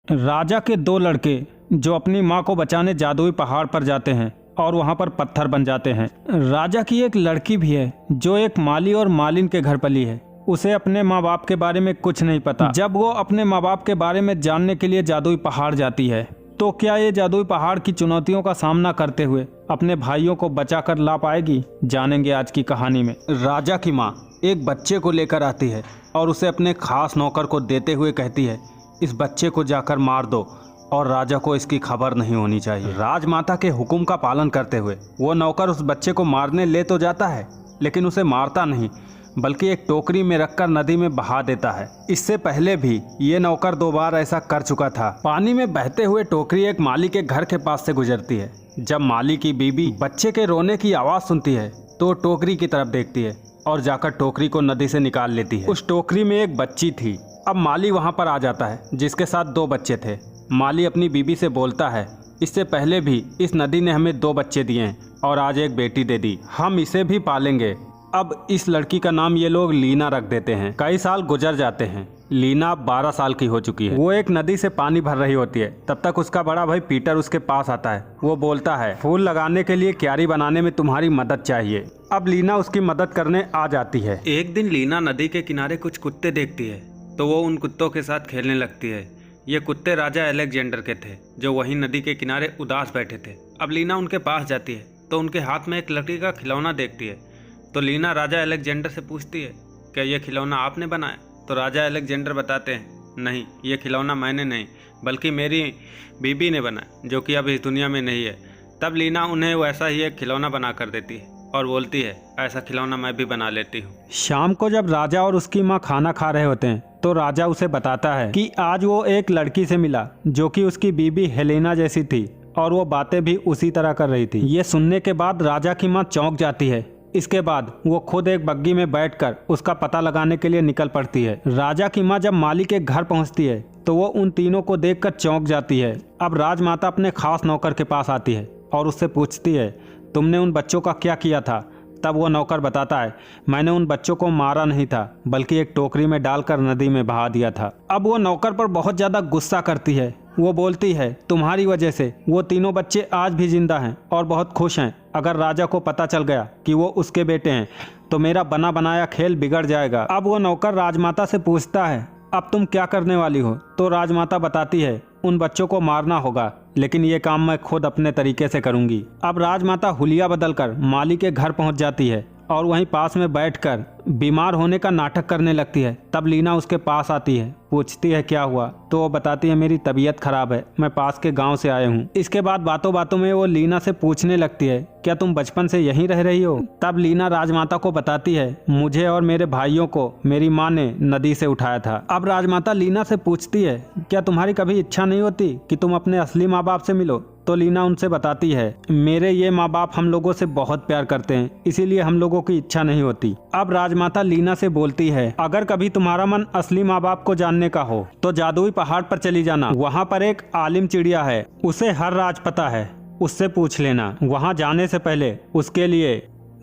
राजा के दो लड़के जो अपनी माँ को बचाने जादुई पहाड़ पर जाते हैं और वहाँ पर पत्थर बन जाते हैं। राजा की एक लड़की भी है जो एक माली और मालिन के घर पली है। उसे अपने माँ बाप के बारे में कुछ नहीं पता। जब वो अपने माँ बाप के बारे में जानने के लिए जादुई पहाड़ जाती है तो क्या ये जादुई पहाड़ की चुनौतियों का सामना करते हुए अपने भाइयों को बचा कर ला पाएगी? जानेंगे आज की कहानी में। राजा की माँ एक बच्चे को लेकर आती है और उसे अपने खास नौकर को देते हुए कहती है, इस बच्चे को जाकर मार दो और राजा को इसकी खबर नहीं होनी चाहिए। राजमाता के हुक्म का पालन करते हुए वो नौकर उस बच्चे को मारने ले तो जाता है, लेकिन उसे मारता नहीं बल्कि एक टोकरी में रखकर नदी में बहा देता है। इससे पहले भी ये नौकर 2 बार ऐसा कर चुका था। पानी में बहते हुए टोकरी एक माली के घर के पास से गुजरती है। जब माली की बीबी बच्चे के रोने की आवाज़ सुनती है तो टोकरी की तरफ देखती है और जाकर टोकरी को नदी से निकाल लेती है। उस टोकरी में एक बच्ची थी। अब माली वहाँ पर आ जाता है जिसके साथ 2 बच्चे थे। माली अपनी बीबी से बोलता है, इससे पहले भी इस नदी ने हमें 2 बच्चे दिए हैं और आज एक बेटी दे दी, हम इसे भी पालेंगे। अब इस लड़की का नाम ये लोग लीना रख देते हैं। कई साल गुजर जाते हैं। लीना 12 साल की हो चुकी है। वो एक नदी से पानी भर रही होती है। तब तक उसका बड़ा भाई पीटर उसके पास आता है। वो बोलता है, फूल लगाने के लिए क्यारी बनाने में तुम्हारी मदद चाहिए। अब लीना उसकी मदद करने आ जाती है। एक दिन लीना नदी के किनारे कुछ कुत्ते देखती है तो वो उन कुत्तों के साथ खेलने लगती है। ये कुत्ते राजा अलेक्जेंडर के थे जो वहीं नदी के किनारे उदास बैठे थे। अब लीना उनके पास जाती है तो उनके हाथ में एक लकड़ी का खिलौना देखती है। तो लीना राजा अलेक्जेंडर से पूछती है, क्या ये खिलौना आपने बनाया? तो राजा अलेक्जेंडर बताते हैं, नहीं, ये खिलौना मैंने नहीं बल्कि मेरी बीबी ने बनाया जो कि अब इस दुनिया में नहीं है। तब लीना उन्हें वैसा ही एक खिलौना बना कर देती है और बोलती है, ऐसा खिलौना मैं भी बना लेती हूँ। शाम को जब राजा और उसकी माँ खाना खा रहे होते हैं तो राजा उसे बताता है कि आज वो एक लड़की से मिला जो कि उसकी बीबी हेलेना जैसी थी और वो बातें भी उसी तरह कर रही थी। ये सुनने के बाद राजा की माँ चौंक जाती है। इसके बाद वो खुद एक बग्गी में बैठकर उसका पता लगाने के लिए निकल पड़ती है। राजा की माँ जब माली के घर पहुंचती है तो वो उन तीनों को देखकर चौंक जाती है। अब राजमाता अपने खास नौकर के पास आती है और उससे पूछती है, तुमने उन बच्चों का क्या किया था? तब वो नौकर बताता है, मैंने उन बच्चों को मारा नहीं था बल्कि एक टोकरी में डालकर नदी में बहा दिया था। अब वो नौकर पर बहुत ज़्यादा गुस्सा करती है। वो बोलती है, तुम्हारी वजह से वो तीनों बच्चे आज भी जिंदा हैं और बहुत खुश हैं। अगर राजा को पता चल गया कि वो उसके बेटे हैं तो मेरा बना बनाया खेल बिगड़ जाएगा। अब वो नौकर राजमाता से पूछता है, अब तुम क्या करने वाली हो? तो राजमाता बताती है, उन बच्चों को मारना होगा, लेकिन ये काम मैं खुद अपने तरीके से करूंगी। अब राजमाता हुलिया बदलकर माली के घर पहुंच जाती है और वहीं पास में बैठकर बीमार होने का नाटक करने लगती है। तब लीना उसके पास आती है, पूछती है क्या हुआ? तो वो बताती है, मेरी तबीयत खराब है, मैं पास के गांव से आया हूँ। इसके बाद बातों बातों में वो लीना से पूछने लगती है, क्या तुम बचपन से यहीं रह रही हो? तब लीना राजमाता को बताती है, मुझे और मेरे भाइयों को मेरी माँ ने नदी से उठाया था। अब राजमाता लीना से पूछती है, क्या तुम्हारी कभी इच्छा नहीं होती कि तुम अपने असली माँ बाप से मिलो? तो लीना उनसे बताती है, मेरे ये माँ बाप हम लोगों से बहुत प्यार करते हैं, इसीलिए हम लोगों की इच्छा नहीं होती। अब राजमाता लीना से बोलती है, अगर कभी तुम्हारा मन असली माँ बाप को जानने का हो तो जादुई पहाड़ पर चली जाना। वहाँ पर एक आलिम चिड़िया है, उसे हर राज पता है, उससे पूछ लेना। वहाँ जाने से पहले उसके लिए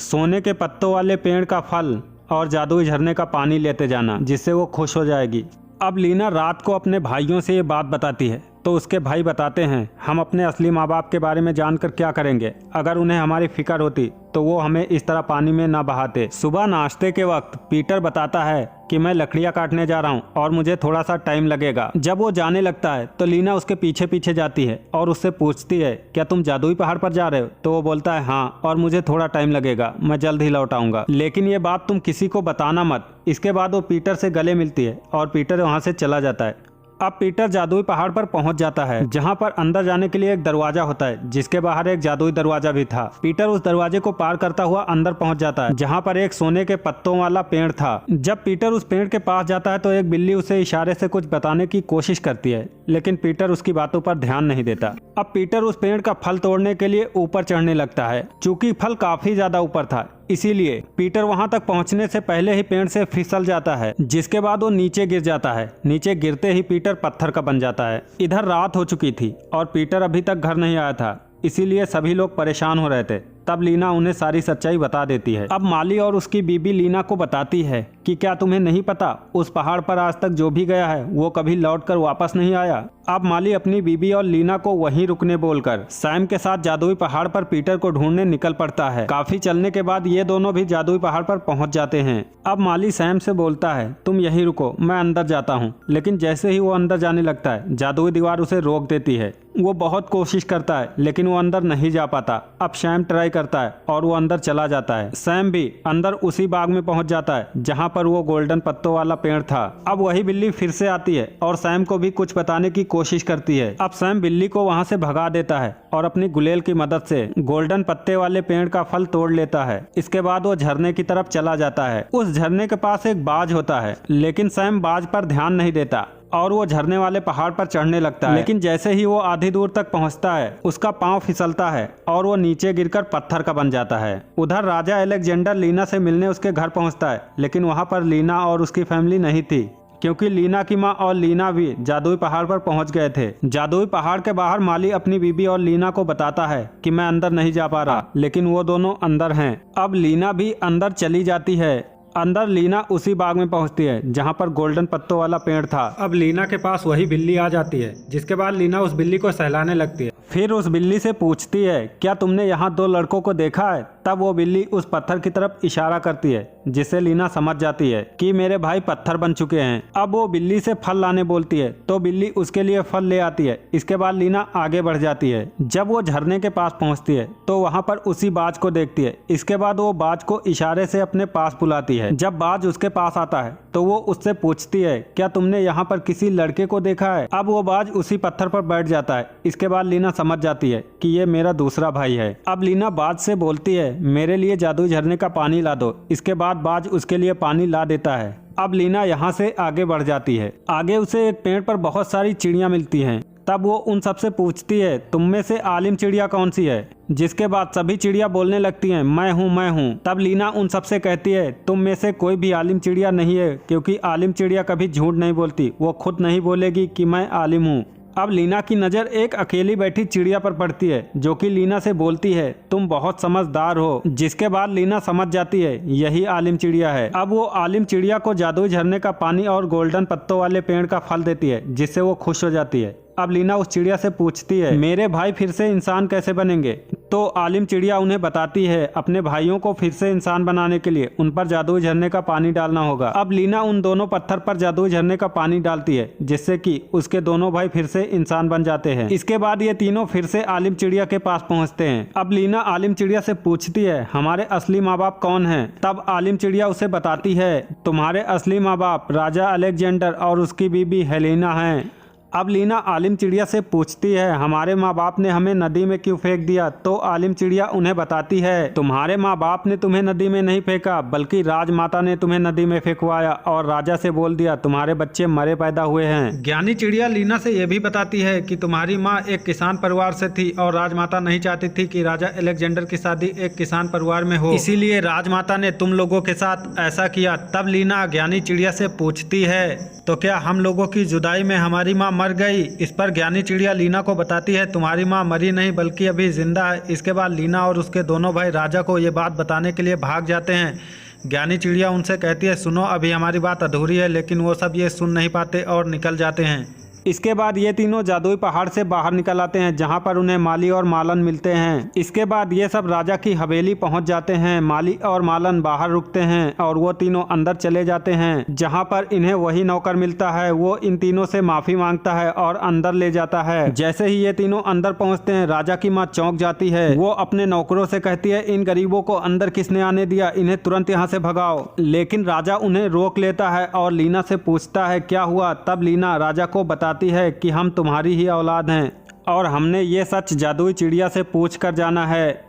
सोने के पत्तों वाले पेड़ का फल और जादुई झरने का पानी लेते जाना, जिससे वो खुश हो जाएगी। अब लीना रात को अपने भाइयों से ये बात बताती है तो उसके भाई बताते हैं, हम अपने असली माँ बाप के बारे में जानकर क्या करेंगे? अगर उन्हें हमारी फिक्र होती तो वो हमें इस तरह पानी में ना बहाते। सुबह नाश्ते के वक्त पीटर बताता है कि मैं लकड़ियाँ काटने जा रहा हूँ और मुझे थोड़ा सा टाइम लगेगा। जब वो जाने लगता है तो लीना उसके पीछे पीछे जाती है और उससे पूछती है, क्या तुम जादुई पहाड़ पर जा रहे हो? तो वो बोलता है, हाँ, और मुझे थोड़ा टाइम लगेगा, मैं जल्द ही लौट आऊंगा, लेकिन ये बात तुम किसी को बताना मत। इसके बाद वो पीटर से गले मिलती है और पीटर वहाँ से चला जाता है। अब पीटर जादुई पहाड़ पर पहुंच जाता है जहां पर अंदर जाने के लिए एक दरवाजा होता है, जिसके बाहर एक जादुई दरवाजा भी था। पीटर उस दरवाजे को पार करता हुआ अंदर पहुंच जाता है जहां पर एक सोने के पत्तों वाला पेड़ था। जब पीटर उस पेड़ के पास जाता है तो एक बिल्ली उसे इशारे से कुछ बताने की कोशिश करती है, लेकिन पीटर उसकी बातों पर ध्यान नहीं देता। अब पीटर उस पेड़ का फल तोड़ने के लिए ऊपर चढ़ने लगता है। चूंकि फल काफी ज्यादा ऊपर था, इसीलिए पीटर वहां तक पहुंचने से पहले ही पेड़ से फिसल जाता है, जिसके बाद वो नीचे गिर जाता है। नीचे गिरते ही पीटर पत्थर का बन जाता है। इधर रात हो चुकी थी और पीटर अभी तक घर नहीं आया था, इसीलिए सभी लोग परेशान हो रहे थे। तब लीना उन्हें सारी सच्चाई बता देती है। अब माली और उसकी बीबी लीना को बताती है कि क्या तुम्हें नहीं पता, उस पहाड़ पर आज तक जो भी गया है वो कभी लौटकर वापस नहीं आया। अब माली अपनी बीबी और लीना को वहीं रुकने बोलकर सैम के साथ जादुई पहाड़ पर पीटर को ढूंढने निकल पड़ता है। काफी चलने के बाद ये दोनों भी जादुई पहाड़ पर पहुंच जाते हैं। अब माली सैम से बोलता है, तुम यहीं रुको, मैं अंदर जाता हूँ। लेकिन जैसे ही वो अंदर जाने लगता है, जादुई दीवार उसे रोक देती है। वो बहुत कोशिश करता है लेकिन वो अंदर नहीं जा पाता। अब सैम ट्राई करता है और वो अंदर चला जाता है। सैम भी अंदर उसी बाग में पहुंच जाता है जहां पर वो गोल्डन पत्तों वाला पेड़ था। अब वही बिल्ली फिर से आती है और सैम को भी कुछ बताने की कोशिश करती है। अब सैम बिल्ली को वहां से भगा देता है और अपनी गुलेल की मदद से गोल्डन पत्ते वाले पेड़ का फल तोड़ लेता है। इसके बाद वो झरने की तरफ चला जाता है। उस झरने के पास एक बाज होता है लेकिन सैम बाज पर ध्यान नहीं देता और वो झरने वाले पहाड़ पर चढ़ने लगता है। लेकिन जैसे ही वो आधी दूर तक पहुंचता है, उसका पांव फिसलता है और वो नीचे गिरकर पत्थर का बन जाता है। उधर राजा अलेक्जेंडर लीना से मिलने उसके घर पहुंचता है, लेकिन वहां पर लीना और उसकी फैमिली नहीं थी, क्योंकि लीना की माँ और लीना भी जादुई पहाड़ पर पहुंच गए थे। जादुई पहाड़ के बाहर माली अपनी बीबी और लीना को बताता है कि मैं अंदर नहीं जा पा रहा, लेकिन वो दोनों अंदर हैं। अब लीना भी अंदर चली जाती है। अंदर लीना उसी बाग में पहुंचती है जहां पर गोल्डन पत्तों वाला पेड़ था। अब लीना के पास वही बिल्ली आ जाती है, जिसके बाद लीना उस बिल्ली को सहलाने लगती है। फिर उस बिल्ली से पूछती है, क्या तुमने यहाँ 2 लड़कों को देखा है? तब वो बिल्ली उस पत्थर की तरफ इशारा करती है, जिससे लीना समझ जाती है कि मेरे भाई पत्थर बन चुके हैं। अब वो बिल्ली से फल लाने बोलती है तो बिल्ली उसके लिए फल ले आती है। इसके बाद लीना आगे बढ़ जाती है। जब वो झरने के पास पहुंचती है तो वहां पर उसी बाज को देखती है। इसके बाद वो बाज को इशारे से अपने पास बुलाती है। जब बाज उसके पास आता है तो वो उससे पूछती है, क्या तुमने यहाँ पर किसी लड़के को देखा है? अब वो बाज उसी पत्थर पर बैठ जाता है। इसके बाद लीना समझ जाती है कि ये मेरा दूसरा भाई है। अब लीना बाज से बोलती है, मेरे लिए जादुई झरने का पानी ला दो। इसके बाद बाज उसके लिए पानी ला देता है। अब लीना यहाँ से आगे बढ़ जाती है। आगे उसे एक पेड़ पर बहुत सारी चिड़ियाँ मिलती हैं। तब वो उन सबसे पूछती है, तुम में से आलिम चिड़िया कौन सी है? जिसके बाद सभी चिड़िया बोलने लगती हैं, मैं हूँ। तब लीना उन सबसे कहती है, तुम में से कोई भी आलिम चिड़िया नहीं है, क्योंकि आलिम चिड़िया कभी झूठ नहीं बोलती। वो खुद नहीं बोलेगी कि मैं आलिम हूँ। अब लीना की नज़र एक अकेली बैठी चिड़िया पर पड़ती है, जो कि लीना से बोलती है, तुम बहुत समझदार हो। जिसके बाद लीना समझ जाती है यही आलिम चिड़िया है। अब वो आलिम चिड़िया को जादुई झरने का पानी और गोल्डन पत्तों वाले पेड़ का फल देती है, जिससे वो खुश हो जाती है। अब लीना उस चिड़िया से पूछती है, मेरे भाई फिर से इंसान कैसे बनेंगे? तो आलिम चिड़िया उन्हें बताती है, अपने भाइयों को फिर से इंसान बनाने के लिए उन पर जादुई झरने का पानी डालना होगा। अब लीना उन दोनों पत्थर पर जादुई झरने का पानी डालती है, जिससे कि उसके दोनों भाई फिर से इंसान बन जाते हैं। इसके बाद ये तीनों फिर से आलिम चिड़िया के पास पहुंचते हैं। अब लीना आलिम चिड़िया से पूछती है, हमारे असली माँ बाप कौन हैं? तब आलिम चिड़िया उसे बताती है, तुम्हारे असली माँ बाप राजा अलेक्जेंडर और उसकी बीबी हेलेना हैं। अब लीना आलिम चिड़िया से पूछती है, हमारे माँ बाप ने हमें नदी में क्यों फेंक दिया? तो आलिम चिड़िया उन्हें बताती है, तुम्हारे माँ बाप ने तुम्हें नदी में नहीं फेंका, बल्कि राजमाता ने तुम्हें नदी में फेंकवाया और राजा से बोल दिया तुम्हारे बच्चे मरे पैदा हुए हैं। ज्ञानी चिड़िया लीना से यह भी बताती है कि तुम्हारी माँ एक किसान परिवार से थी और राजमाता नहीं चाहती थी कि राजा अलेक्जेंडर की शादी एक किसान परिवार में हो, इसीलिए राजमाता ने तुम लोगों के साथ ऐसा किया। तब लीना ज्ञानी चिड़िया से पूछती है, तो क्या हम लोगों की जुदाई में हमारी माँ मर गई? इस पर ज्ञानी चिड़िया लीना को बताती है, तुम्हारी माँ मरी नहीं बल्कि अभी जिंदा है। इसके बाद लीना और उसके दोनों भाई राजा को ये बात बताने के लिए भाग जाते हैं। ज्ञानी चिड़िया उनसे कहती है, सुनो, अभी हमारी बात अधूरी है, लेकिन वो सब ये सुन नहीं पाते और निकल जाते हैं। इसके बाद ये तीनों जादुई पहाड़ से बाहर निकल आते हैं, जहां पर उन्हें माली और मालन मिलते हैं। इसके बाद ये सब राजा की हवेली पहुंच जाते हैं। माली और मालन बाहर रुकते हैं और वो तीनों अंदर चले जाते हैं, जहां पर इन्हें वही नौकर मिलता है। वो इन तीनों से माफी मांगता है और अंदर ले जाता है। जैसे ही ये तीनों अंदर पहुंचते हैं, राजा की माँ चौंक जाती है। वो अपने नौकरों से कहती है, इन गरीबों को अंदर किसने आने दिया? इन्हें तुरंत यहाँ से भगाओ। लेकिन राजा उन्हें रोक लेता है और लीना से पूछता है, क्या हुआ? तब लीना राजा को बताती है कि हम तुम्हारी ही औलाद हैं और हमने ये सच जादुई चिड़िया से पूछ कर जाना है।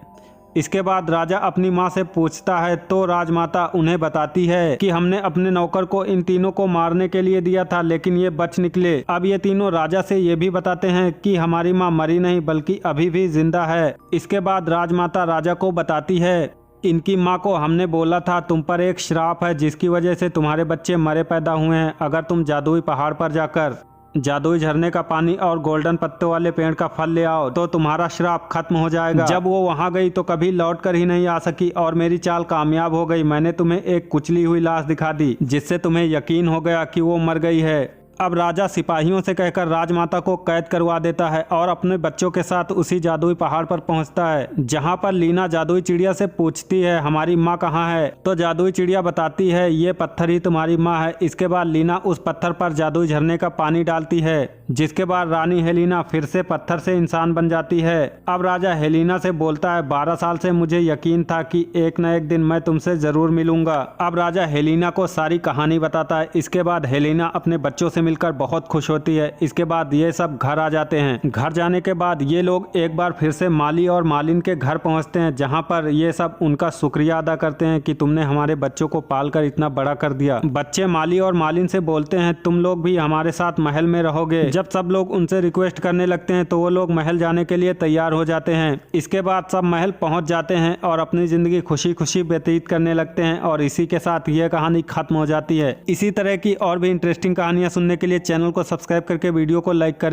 इसके बाद राजा अपनी माँ से पूछता है तो राजमाता उन्हें बताती है कि हमने अपने नौकर को इन तीनों को मारने के लिए दिया था, लेकिन ये बच निकले। अब ये तीनों राजा से ये भी बताते हैं कि हमारी माँ मरी नहीं बल्कि अभी भी जिंदा है। इसके बाद राजमाता राजा को बताती है, इनकी माँ को हमने बोला था तुम पर एक श्राप है, जिसकी वजह से तुम्हारे बच्चे मरे पैदा हुए हैं। अगर तुम जादुई पहाड़ पर जाकर जादुई झरने का पानी और गोल्डन पत्तों वाले पेड़ का फल ले आओ तो तुम्हारा श्राप खत्म हो जाएगा। जब वो वहाँ गई तो कभी लौट कर ही नहीं आ सकी और मेरी चाल कामयाब हो गई। मैंने तुम्हें एक कुचली हुई लाश दिखा दी जिससे तुम्हें यकीन हो गया कि वो मर गई है। अब राजा सिपाहियों से कहकर राजमाता को कैद करवा देता है और अपने बच्चों के साथ उसी जादुई पहाड़ पर पहुंचता है, जहां पर लीना जादुई चिड़िया से पूछती है हमारी माँ कहाँ है। तो जादुई चिड़िया बताती है ये पत्थर ही तुम्हारी माँ है। इसके बाद लीना उस पत्थर पर जादुई झरने का पानी डालती है, जिसके बाद रानी हेलिना फिर से पत्थर से इंसान बन जाती है। अब राजा हेलिना से बोलता है 12 साल से मुझे यकीन था कि एक न एक दिन मैं तुमसे जरूर मिलूंगा। अब राजा हेलिना को सारी कहानी बताता है। इसके बाद हेलिना अपने बच्चों से मिलकर बहुत खुश होती है। इसके बाद ये सब घर आ जाते हैं। घर जाने के बाद ये लोग एक बार फिर से माली और मालिन के घर पहुंचते हैं, जहां पर ये सब उनका शुक्रिया अदा करते हैं कि तुमने हमारे बच्चों को पालकर इतना बड़ा कर दिया। बच्चे माली और मालिन से बोलते हैं तुम लोग भी हमारे साथ महल में रहोगे। जब सब लोग उनसे रिक्वेस्ट करने लगते हैं तो वो लोग महल जाने के लिए तैयार हो जाते हैं। इसके बाद सब महल पहुंच जाते हैं और अपनी जिंदगी खुशी खुशी व्यतीत करने लगते हैं और इसी के साथ ये कहानी खत्म हो जाती है। इसी तरह की और भी इंटरेस्टिंग कहानियां सुनने के लिए चैनल को सब्सक्राइब करके वीडियो को लाइक करें।